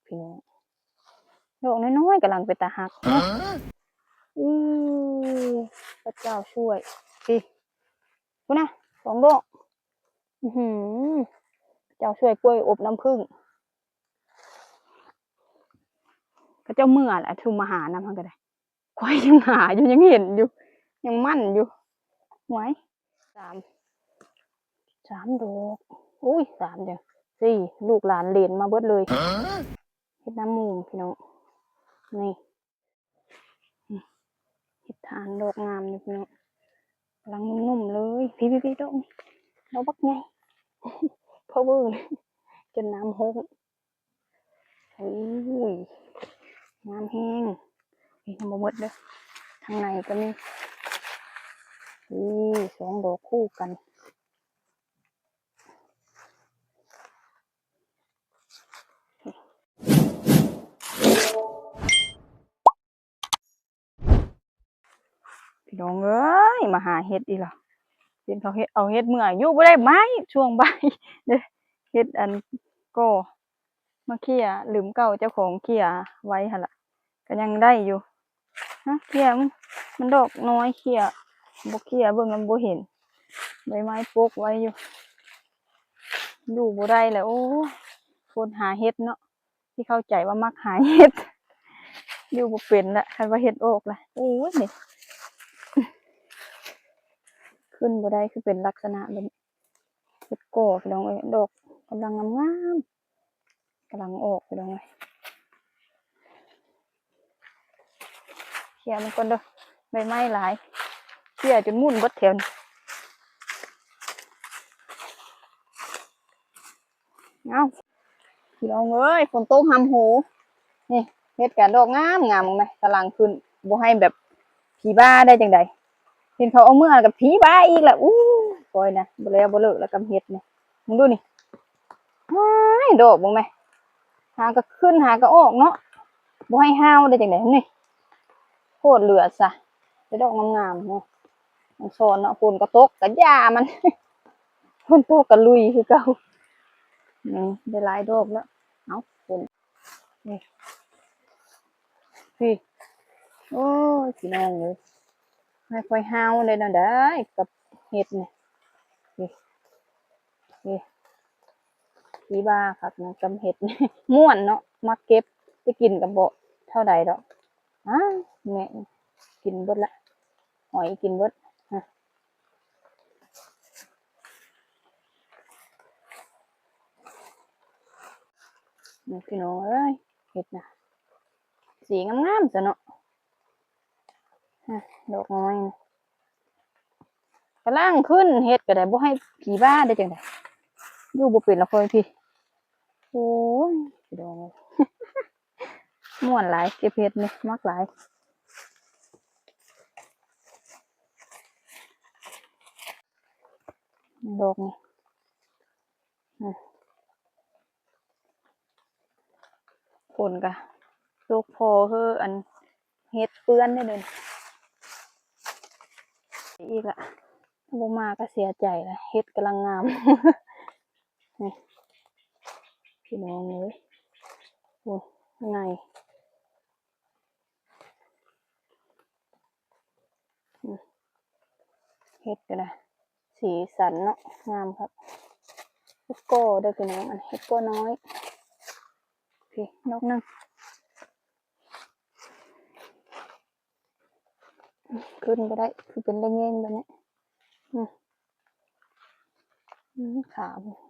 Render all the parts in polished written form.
พี่น้องดอกน้อยๆกำลังเป็นตาหักเนาะอู้พระเจ้าช่วยพี่กูนะ2 ดอกเจ้าช่วยกล้วยอบน้ำผึ้งก็เจ้าเมื่อแหละทุมมาหาน้ำมันก็ได้ควายยังหาอยู่ยังเห็นอยู่ยังมั่นอยู่ไว้3 ดอกอุ้ย3จัง4ลูกหลานเหลนมาเบิดเลยเฮ็ดน้ำมูกพี่น้องนี่เฮ็ดทานดอกงามอยู่พี่น้องกำลังนุ่มๆเลยพี่ดอกบักใหญ่เพราะเบิ่งจนน้ำหกอุ้ยน้ำแห้งนี่น้ำบ่หมดเด้อทางในก็มี2 ดอกคู่กันพี่น้องเอ้ยมาหาเห็ดอีหล่ะเห็นเขาเฮ็ดเอาเฮ็ดเมื่ออยู่บ่ได้ไม้ช่วงบ่ายเด้อเฮ็ดอันก็มาเคลียร์ลืมเก่าเจ้าของเคลียร์ไว้หั่นล่ะก็ยังได้อยู่ฮะเคลียร์มันดอกน้อยเคลียร์บ่เคลียร์เบิ่งมันบ่เห็นใบไม้ปกไว้อยู่บ่ได้แล้วโอ้คนหาเห็ดเนาะที่เข้าใจว่ามักหาเห็ดอยู่บ่เป็นละคันว่าเห็ดออกล่ะโอ้ยนี่ขึ้นบ่ได้คือเป็นลักษณะแบบเห็ดก่อพี่น้องเอ้ยดอกกำลังงามๆกำลังออกพี่น้องเอ้ยเคลียร์มันก่อนเด้อใบไม้หลายเคลียร์จนมุ่นเบิดแถวนี่เอ้าพี่น้องเอ้ยฝนตกหำหูนี่เฮ็ดกันดอกงามงามมั้ยกำลังขึ้นบ่ให้แบบผีบ้าได้จังได๋เห็นเขาเอาเมื่อกับผีบ้าอีกล่ะอู้ปล่อยนะบ่แล้วบ่เลิกแล้วกับเฮ็ดนี่มึงดูนี่ว้ายดอกบ่แม่หาก็ขึ้นหาก็ออกเนาะบ่ให้ห้าวได้จังได๋นี่โคตรเหลือซะแต่ดอกงามๆเนาะมันซ้อนเนาะฝนก็ตกก็ย่ามันฝนตกก็ลุยคือเก่านี่ได้หลายดอกแล้วเอ้าฝนนี่พี่โอ้ยพี่น้องเอ้ยไม่ค่อยห้าวเลยนะได้กับเห็ดนี่นี่ผีบ้าครับนะกับเห็ดนี่ม่วนเนาะมาเก็บไปกินกับบ่เท่าใดดอกแม่กินเบิดละหอยกินเบิดนี่พี่น้องเอ้ยเห็ดนะสีงามๆซะเนาะดอกน้อยกำลังขึ้นเห็ดก็ได้บ่ให้ผีบ้าได้จังได๋อยู่บ่เป็นละคอยพี่โอ้ยพี่น้องม่วนหลายเก็บเห็ดนี่มักหลายดอกนี่ฝนก็ตกพอคืออันเห็ดเปื้อนได้เลยอีกละบ่มาก็เสียใจละเห็ดกำลังงามนี่พี่น้องเอ้ยโอ้ข้างในเห็ดก็ได้สีสันเนาะงามครับเห็ดโก้เด้อพี่น้องอันเห็ดโก้น้อยพี่นกนึงขึ้นบ่ได้คือเป็นได้เงี้ยแบบนี้ขา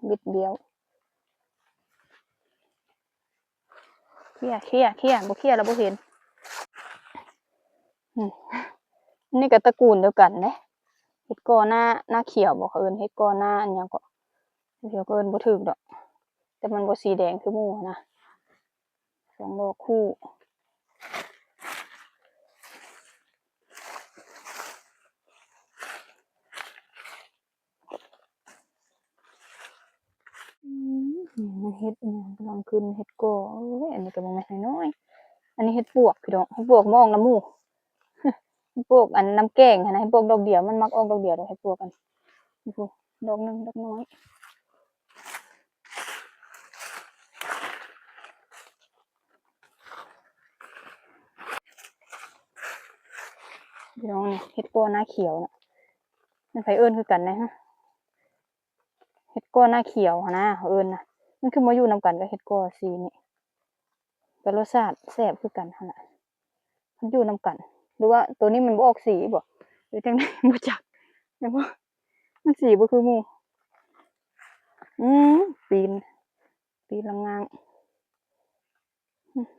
บิดเบี้ยวเคลียบ่เคลียแล้วบ่เห็นนี่ก็ตระกูลเดียวกันเด้เฮ็ดกอหน้าเขียวบ่เขาเอิ้นเฮ็ดกอหน้าอันหยังก็เดี๋ยวก็เอิ้นบ่ถูกดอกแต่มันบ่สีแดงคือหมู่นะ2 ดอกคู่เฮ็ดอีหยังกำลังขึ้นเฮ็ดกอโอ้ยอันนี้ก็บ่แม่นน้อยๆอันนี้เฮ็ดปวกพี่น้องเฮ็ดปวกมองน้ำหมู่เฮ็ดปวกอันน้ำแกงหั้นนะเฮ็ดปวกดอกเดียวมันมักออกดอกเดียวดอกเฮ็ดปวกอันนี่พูดอกนึงดอกน้อย พี่น้องเนี่ยเห็ดก้อหน้าเขียวน่ะมันไผเอิ้นคือกันนะฮะเห็ดก้อหน้าเขียวนะเขาเอิ้นนะมันคือมาอยู่นำกันกับเห็ดก้อสีนี่แต่รสชาติแซ่บคือกันหั่นน่ะมันอยู่นำกันหรือว่าตัวนี้มันบ่ออกสีบ่หรือจังได๋บ่จักแต่ว่ามันสีบ่คือหมู่อืมปีนละงาง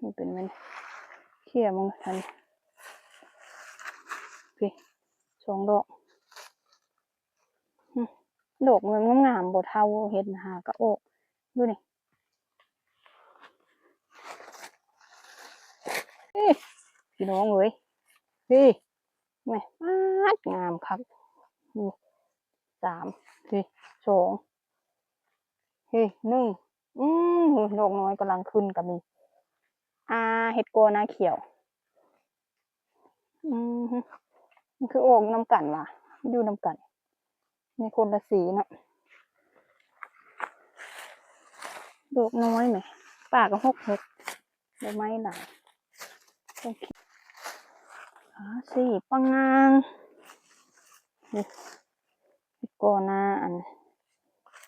มันเป็นมันเขี้ยมึงทันพี่2 ดอกดอกมันงามๆบ่เท่าเฮ็ดหากะโอกดูนี่พี่น้องเอ้ยพี่แม่ป๊าดงามคักนี่3พี่2พี่1ดอกน้อยกำลังขึ้นก็มีเฮ็ดก้อหน้าเขียวมันคือออกนำกันว่ะอยู่นำกันในคนละสีเนาะดอกน้อยแหมป้าก็6ดอกไม้หลายสีปังงางนี่เฮ็ดก้อหน้า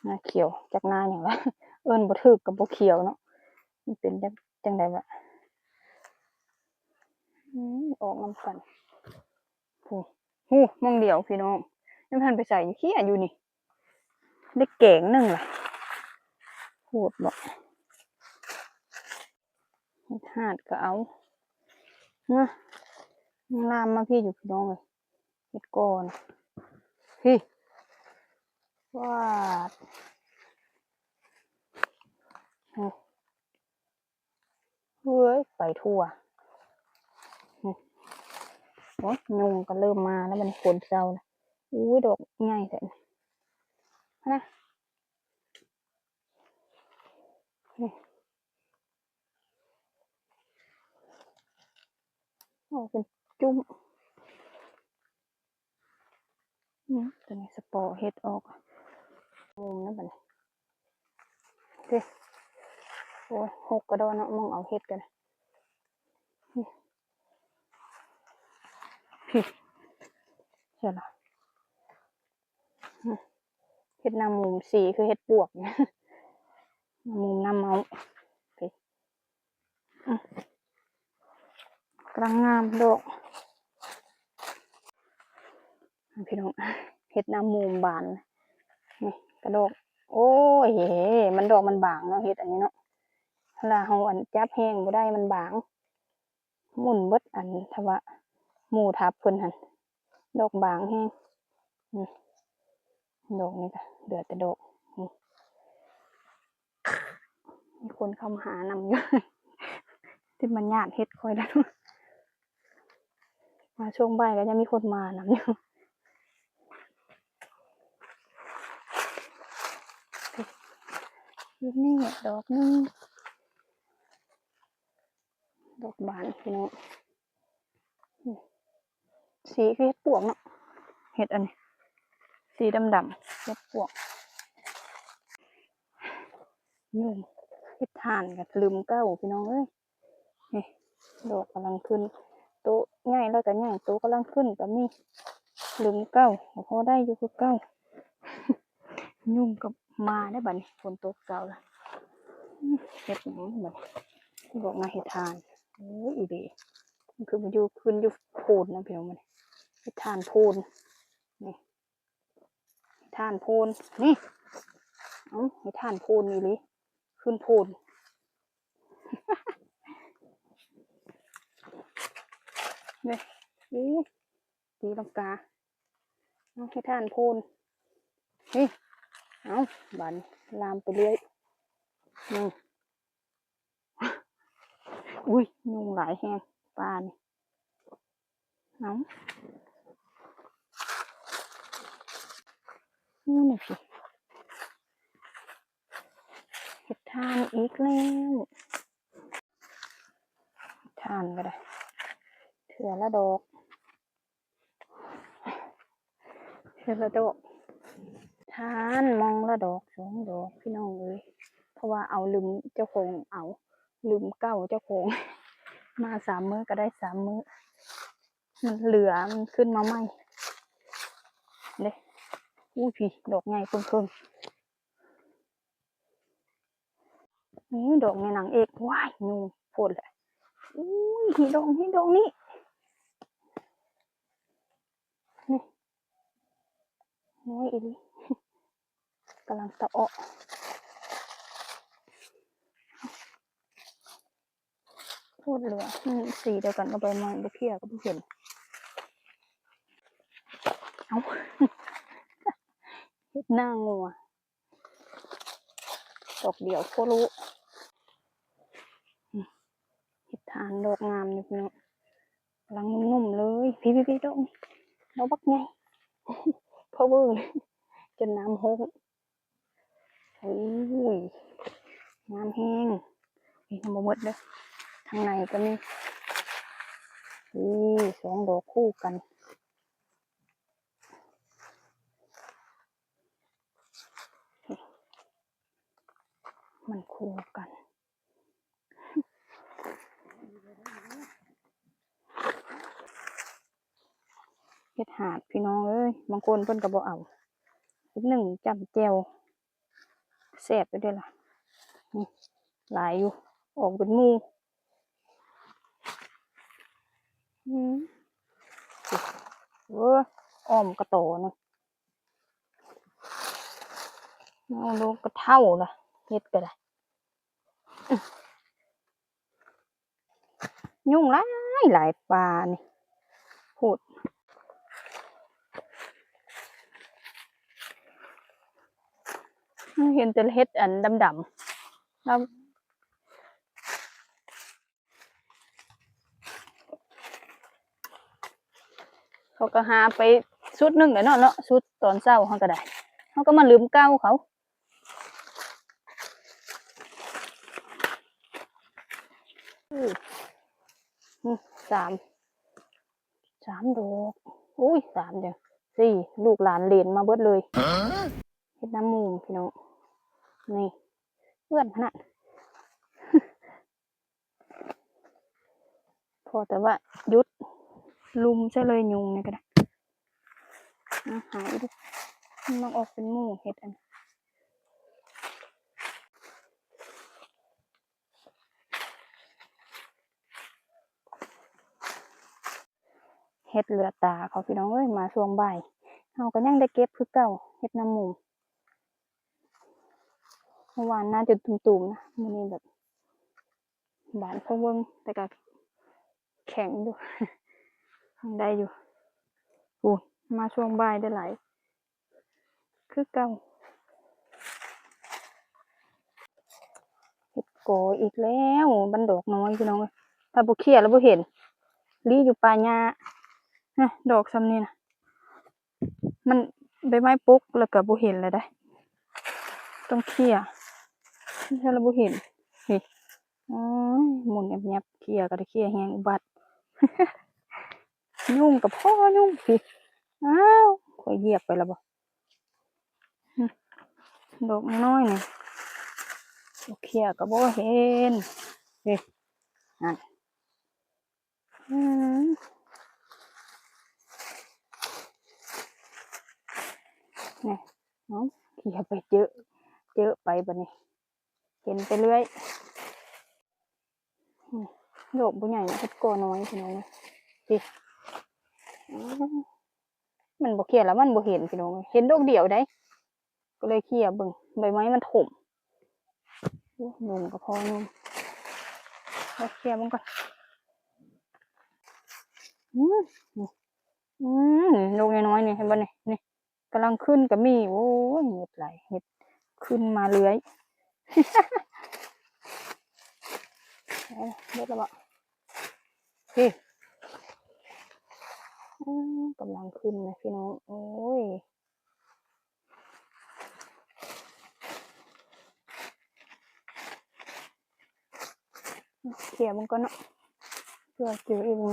หน้าเขียวจักหน้าหยังวะเอิ้นบ่ถูกก็บ่เขียวเนาะมันเป็นจังได๋วะออกนำกันพูมองเดียวพี่น้องยังบ่ทันไปใส่อยู่เคี้ยอยู่นี่ได้แกงหนึ่งล่ะพูดบ่เฮ็ดหาดก็เอานะยังลามมาพี่อยู่พี่น้องเอ้ยเฮ็ดก้อนะพี่วาดเฮ้ยไปทั่วโอ๊ยยุงก็เริ่มมาแล้วบัดนี้ฝนเซาแล้วอุ้ยดอกใหญ่แท้นะออกเป็นจุ้มตัวนี้สปอร์เฮ็ดออกมุมนะบัดนี้พี่โอ้ย6กระดอนเนาะมองเอาเฮ็ดกันพี่ใช่ล่ะเฮ็ดนางมุมสีคือเฮ็ดปวกนะมุมน้ำเมาพี่กำลังงามดอกพี่น้องเฮ็ดนางมุมบานนี่กระดกโอ้ยมันดอกมันบางเนาะเฮ็ดอันนี้เนาะเวลาเฮาจับแห้งบ่ได้มันบางหมุนเบิดถ้าว่าหมู่ทับเพิ่นหั่นดอกบางแฮงดอกนี้ก็เหลือแต่ดอกมีคนเข้ามาหานำอยู่ที่มันญาติเฮ็ดค่อยแล้วมาช่วงบ่ายก็ยังมีคนมานำอยู่นี่ดอกนึงดอกบานพี่น้องสีคือเฮ็ดปวกเนาะเฮ็ดอันนี้สีดำๆเฮ็ดปวกยุ่งเฮ็ดทานก็ลืมเก้าพี่น้องเอ้ยนี่ดอกกำลังขึ้นโตใหญ่แล้วก็ใหญ่โตกำลังขึ้นก็มีลืมเก้าพอได้อยู่คือเก้ายุ่งกับมาได้บัดนี้ฝนตกเช้าละเฮ็ดหยังบัดบอกมาเฮ็ดทานอีเด้มันคือมันอยู่ขึ้นอยู่พูนนะพี่น้องมันเฮ็ดทานพูนนี่ทานพูนนี่เฮ็ดทานพูนอีหลีขึ้นพูนนี่ตีลังกาเฮ็ดทานพูนนี่บัดลามไปเรื่อยอุ้ยยุงหลายแฮงปลานี่นี่พี่เฮ็ดทานอีกแล้วทานก็ได้เถื่อละดอกทานมองละดอก2 ดอกพี่น้องเอ้ยเพราะว่าเอาลืมเจ้าของลืมเก้าเจ้าของมา3 มื้อก็ได้3 มื้อ มันเหลือมันขึ้นมาใหม่เด้อุ้ยพี่ดอกไงเพิ่งนี่ดอกในหนังเอกว้ายนูโพดแหละอุ้ยที่ดอกนี้นี่น้อยอีกกำลังตะเาะพูดเหลือสีเดียวกันก็ใบไม้ใบเพี้ยก็ไม่เห็นเอาเห็ดหน้างัวดอกเดียวโครู้เห็ดทานดอกงามนี่พี่น้องกำลังนุ่มๆเลยพี่ดอกเราบักไงเพราะเวอร์เลยจนน้ำหกโอ้ยน้ำแห้งนี่น้ำหมดเลยทางในก็มีสองดอกคู่กันมันคู่กันเฮ็ดหาดพี่น้องเอ้ยบางคนเพิ่นก็บ่เอาเฮ็ดหนึ่งจำแจ่วแซ่บไปด้วยล่ะนี่หลายอยู่ออกเป็นหมู่อ้อมกระโตนะเอาลูกกระเท่าล่ะเฮ็ดก็ได้ยุ่งหลายปลานี่พูดเห็นแต่เฮ็ดอันดำๆแล้วเขาก็หาไปชุดหนึ่งเดี๋ยวเนาะชุดตอนเช้าเขาก็ได้เขาก็มาลืมเก้าเขาสามดอกอุ้ยสามเดียวสี่ลูกหลานเหลนมาเบิดเลยเฮ็ดน้ำมูกพี่น้องนี่เพื่อนขนาดพอแต่ว่ายุดลุมใช่เลยยุงนี่ก็ได้หายดิมันออกเป็นหมูเห็ดอันเห็ดเหลือตาเขาพี่น้องเอ้ยมาช่วงบ่ายเราก็ยังได้เก็บคือเก่าเห็ดน้ำหมูเมื่อวานน่าจะตุ่มๆนะมันนี่แบบบานพะเวิงแต่ก็แข็งอยู่ได้อยู่อู้มาช่วงบ่ายได้หลายคือเก่าเห็ดโกอีกแล้วบันดอกน้อยพี่น้องเอ้ยถ้าบุเคียแล้วบุเห็นรีอยู่ป่าหญ้าดอกซ้ำนี่นะมันใบไม้ปุ๊กแล้วก็บุเห็นเลยได้ต้องเคี่ยถ้าเราบุเห็นนี่อ๋อหมุนแอบๆเคี่ยก็ได้เคี่ยแห้งอุบัติยุ่งกับพ่อยุ่งสิอ้าวข่อยเหยียบไปแล้วบ่ดอกน้อยนี่เคี่ยก็บ่เห็นนี่นั่นนี่น้องเคี่ยไปเจอไปบัดนี้เห็นไปเรื่อยดอกบ่ใหญ่เฮ็ดกอน้อยพี่น้องสิมันบ่เคี่ยแล้วมันบ่เห็นพี่น้องเห็นดอกเดียวได้ก็เลยเคี่ยเบิ่งใบไม้มันถมนุ่มก็พอนุ่มเอาเคี่ยมันก่อนลูกน้อยๆนี่เห็นบ่นี่กำลังขึ้นก็มีโอ้ยเห็ดไหลเห็ดขึ้นมาเลื้อยเด็ดแล้วบ่พี่กำลังขึ้นนะพี่น้องโอ้ยเขี่ยมันก็เนาะเพื่อเจอเองไง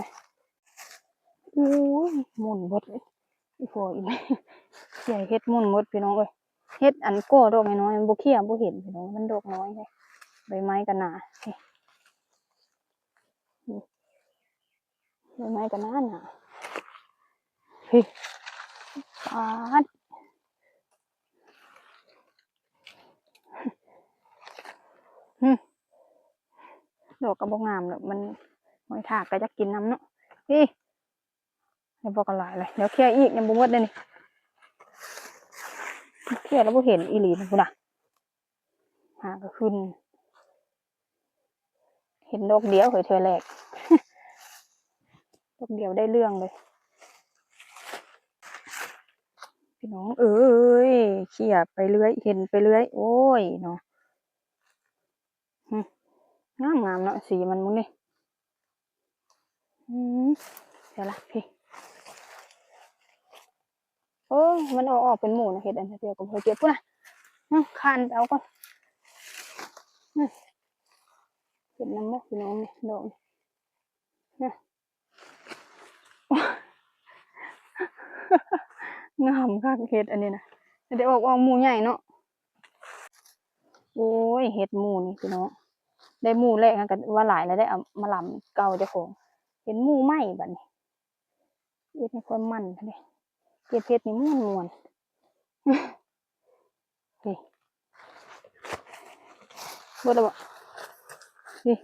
โอ้ยหมุนหมดเลยอีโฟอีกเขี่ยเฮ็ดหมุนหมดพี่น้องเอ้ยเฮ็ดอันโก้ดอกน้อยๆมันบ่เขี่ยบ่เห็นพี่น้องมันดอกน้อยเลยใบไม้ก็หนาใบไม้ก็หนา พี่ปาดดอกกระบอกงามเลยมันหอยทากก็จะกินน้ำเนาะพี่เดี๋ยวบอกกันหลายเลยเดี๋ยวเคลียร์อีกยังบ่หมดเลยนี่เคลียร์แล้วบ่เห็นอีหลีนะคุณน่ะหาก็ขึ้นเห็นดอกเดียวเธอแรกดอกเดียวได้เรื่องเลยพี่น้องเอ้ยเคลียร์ไปเรื่อยเห็นไปเรื่อยโอ้ยเนาะงามงามเนาะสีมันมุ้งนี่เดี๋ยวละพี่โอ้มันออกเป็นหมูนะเห็ดอันเดียวกับเพื่อเก็บปุ๊นะคันเอาก่อนเห็ดน้ำมกพี่น้องนี่ดอกนี่งามคักเห็ดอันนี้นะเดี๋ยวออกหมูใหญ่เนาะโอ้ยเห็ดหมูนี่พี่น้องได้หมูแรกกันว่าหลายแล้วได้เอามาลำเก่าเจ้าของเห็นหมูไหมบัดนี้เอ็ดให้ความมันเลยเก็บเห็ดนี่ม่วนนี่บ่ได้บ่นี่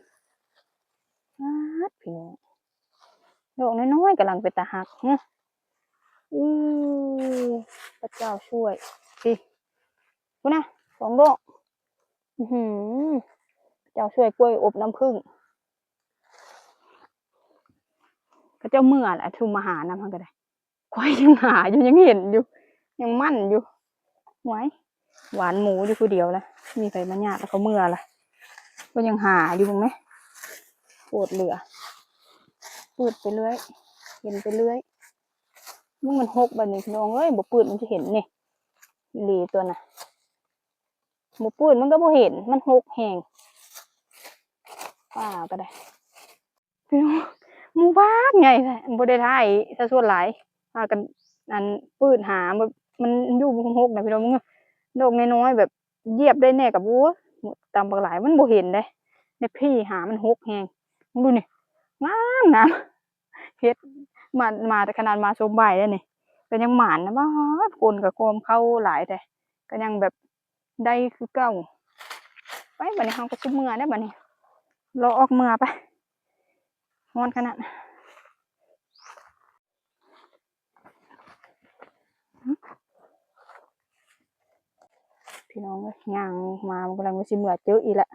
พี่น้องดอกน้อยๆกำลังเป็นตาหักพระเจ้าช่วยพี่กูนะ2 ดอกพระเจ้าช่วยกล้วยอบน้ำผึ้งพระเจ้าเมื่อแหละทุมมาหาน้ำมันก็ได้ควายยังหาอยู่ยังเห็นอยู่ยังมั่นอยู่ไว้หวานหมูอยู่คนเดียวละมีใครมาญาติแล้วเขาเมื่อละก็ยังหาอยู่มั้งไหมปวดเหลือปืดไปเรื่อยเห็นไปเรื่อยมันหกแบบนี้น้องเอ้ยบ่ปืดมันจะเห็นนี่หลีตัวน่ะบ่ปืดมันก็บ่เห็นมันหกแหงป้าก็ได้พี่น้องหมู่บ้านไงบ่ได้ถ่ายซะส่วนหลายพากันอันปืดหามันอยู่หกนะพี่น้องมึงดอกน้อยๆแบบเหยียบได้แน่กับบัวตามปากหลายมันบ่เห็นเลยในพี่หามันหกแหงมึงดูนี่งามงามเฮ็ดมาแต่ขนาดมาชมใบแล้วนี่ก็ยังหมานนะว่าคนกับโคมเข้าหลายแต่ก็ยังแบบได้คือเก่าไปบัดนี้เฮาก็สิเมื่อได้บัดนี้รอออกเมื่อไปฮ้อนขนาดพี่น้องเอ้ยย่างมามันกำลังสิเมื่อเจออีกละ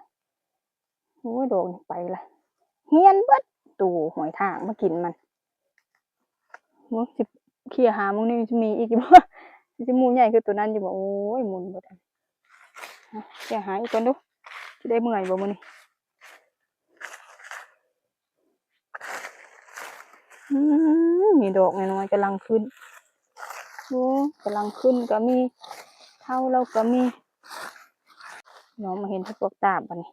โอ้ยโดนไปละเฮียนเบิดตู่หอยทากมากินมันมึงสิเคลียร์หามึงนี่จะมีอีกบ่สิหมูใหญ่คือตัวนั้นอยู่บ่โอ้ยหมุนบ่ทันเคลียร์หาอีกก่อนดูสิได้เมื่อยบ่มื้อนี้นี่ดอกน้อยๆกำลังขึ้นโอ้กำลังขึ้นก็มีเท่าเราก็มีน้องมาเห็นเห็ดปวกตาบบัดนี้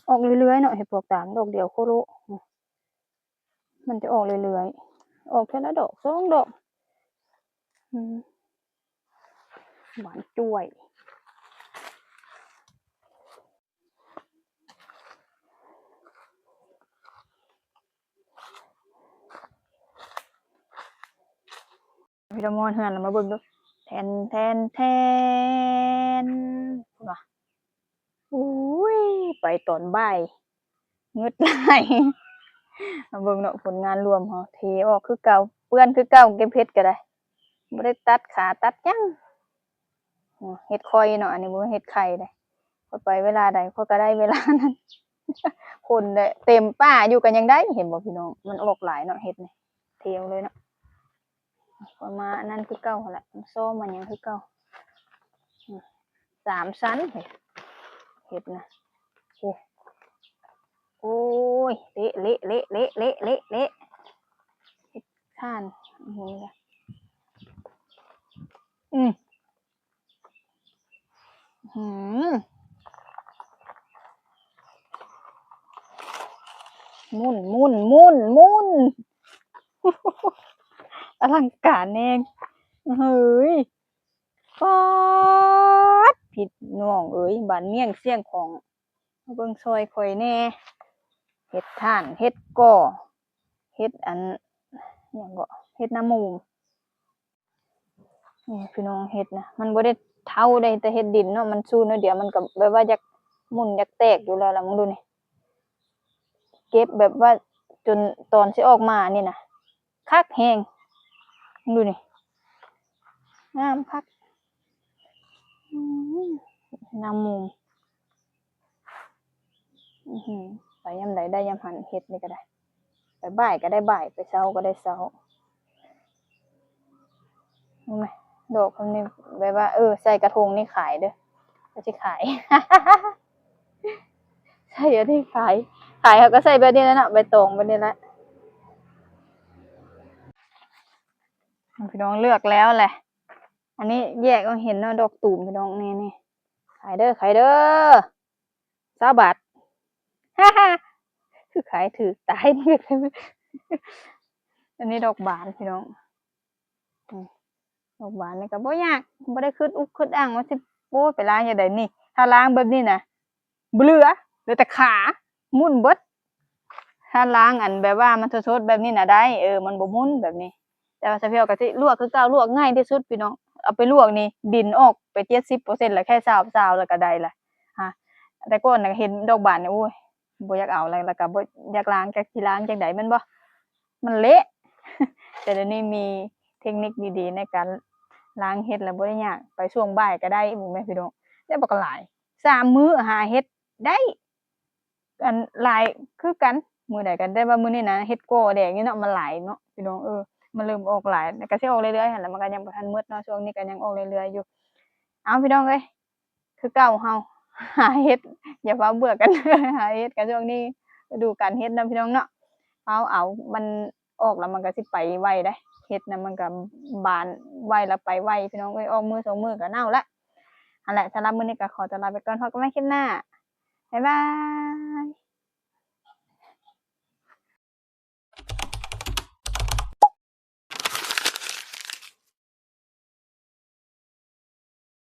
ออกเรื่อยๆเนาะเห็ดปวกตาบดอกเดียวโคโลมันจะออกเรื่อยๆออกแค่ละดอก2 ดอกหวานจ้วยพี่ละมอนเฮือนเรามาเบิ่งดูแทนว่ะอุ้ยไปตอนบ่ายงึดไหลมาเบิ่งเนาะผลงานรวมเฮาเทออกคือเก่าเปื้อนคือเก่าเก็บเฮ็ดก็ได้บ่ได้ตัดขาตัดหยังเฮ็ดคอยเนาะอันนี้บ่แม่นเฮ็ดไข่เด้ข้อยไปเวลาใดข้อยก็ได้เวลานั้นคนได้เต็มป่าอยู่กันยังได้เห็นบ่พี่น้องมันออกหลายเนาะเฮ็ดนี่เทเอาเลยเนาะข้อยมาอันนั้นคือเก่าหั่นแหละมันซ้อมมันหยังคือเก่า3 ชั้นเฮ็ดนะโอ้โอ้ยเละเฮ็ดท่านนี่ล่ะอื้อฮือมุนอลังการแฮงเฮ้ยป๊าดพี่น้องเอ้ยบ้านเมี่ยงเซี่ยงของมาเบิ่งซอยข่อยแหน่เฮ็ดท่านเฮ็ดก่อเฮ็ดอันหยังก็เฮ็ดน้ำมูก นี่พี่น้องเฮ็ดนะมันบ่ได้เท่าได้แต่เฮ็ดดินเนาะมันสู้น้อยเดียวมันก็แบบว่าอยากหมุนอยากแตกอยู่แล้วล่ะมึงดูนี่เก็บแบบว่าจนตอนสิออกมานี่น่ะคักแฮงมึงดูนี่งามคักอืมนางมุมไปยามใดได้ยามหันเฮ็ดนี่ก็ได้ไปบ่ายก็ได้บ่ายไปเช้าก็ได้เช้าเห็นไหมดอกอันนี้แบบว่าใส่กระทงนี่ขายเด้อก็สิขาย ใช่อันนี้ขายเขาก็ใส่แบบนี้แล้วเนาะใบตองแบบนี้แหละพี่น้องเลือกแล้วแหละอันนี้แยกก็เห็นเนาะดอกตูมพี่น้องนี่ขายเด้อ20 บาทฮ่าฮ่าคือขายถือตายนี่อันนี้ดอกบานพี่น้องดอกบานนี่ก็บ่ยากบ่ได้คืดอุกคืดอ่างว่าสิโอ้ไปล้างอย่างใดนี่ถ้าล้างแบบนี้นะบ่เหลือแต่ขามุ่นเบิดถ้าล้างอันแบบว่ามันสดๆแบบนี้น่ะได้มันบ่มุนแบบนี้แต่ว่าถ้าเพียวก็สิลวกคือเก่าลวกง่ายที่สุดพี่น้องเอาไปลวกนี่ดินออกไป70%แล้วแค่ซาวๆแล้วก็ได้ละฮะแต่ก่อนน่ะเห็นดอกบานนี่โอ้ยบ่อยากเอาแล้วก็บ่อยากล้างจักสิล้างจั่งใดแม่นบ่มันเละแต่เดี๋ยวนี้มีเทคนิคดีๆในการล้างเฮ็ดแล้วบ่ได้ยากไปช่วงบ่ายก็ได้แม่นพี่น้องได้บักหลาย3มื้อหาเฮ็ดได้อันหลายคือกันมื้อใดก็แต่ว่ามื้อนี้นะเฮ็ดกอแดงนี่เนาะมันหลายเนาะพี่น้องมันเริ่มออกหลายแล้วก็สิออกเรื่อยๆหั้นแหละมันก็ยังบ่ทันหมดเนาะช่วงนี้ก็ยังออกเรื่อยๆอยู่อ้าวพี่น้องเอ้ยคือเก่าเราหาเฮ็ดอย่าฟ้าวเบื่อกันหาเฮ็ดกันช่วงนี้ฤดูกาลเฮ็ดเนาะพี่น้องเนาะเอามันออกแล้วมันก็สิไปไวเด้เฮ็ดน่ะมันก็บานไวแล้วไปไวพี่น้องเอ้ยออกมื้อ2มื้อก็เน่าแล้วนั่นแหละสำหรับมื้อนี้ก็ขอตัวลาไปก่อนพบกันใหม่คลิปหน้าบ๊ายบาย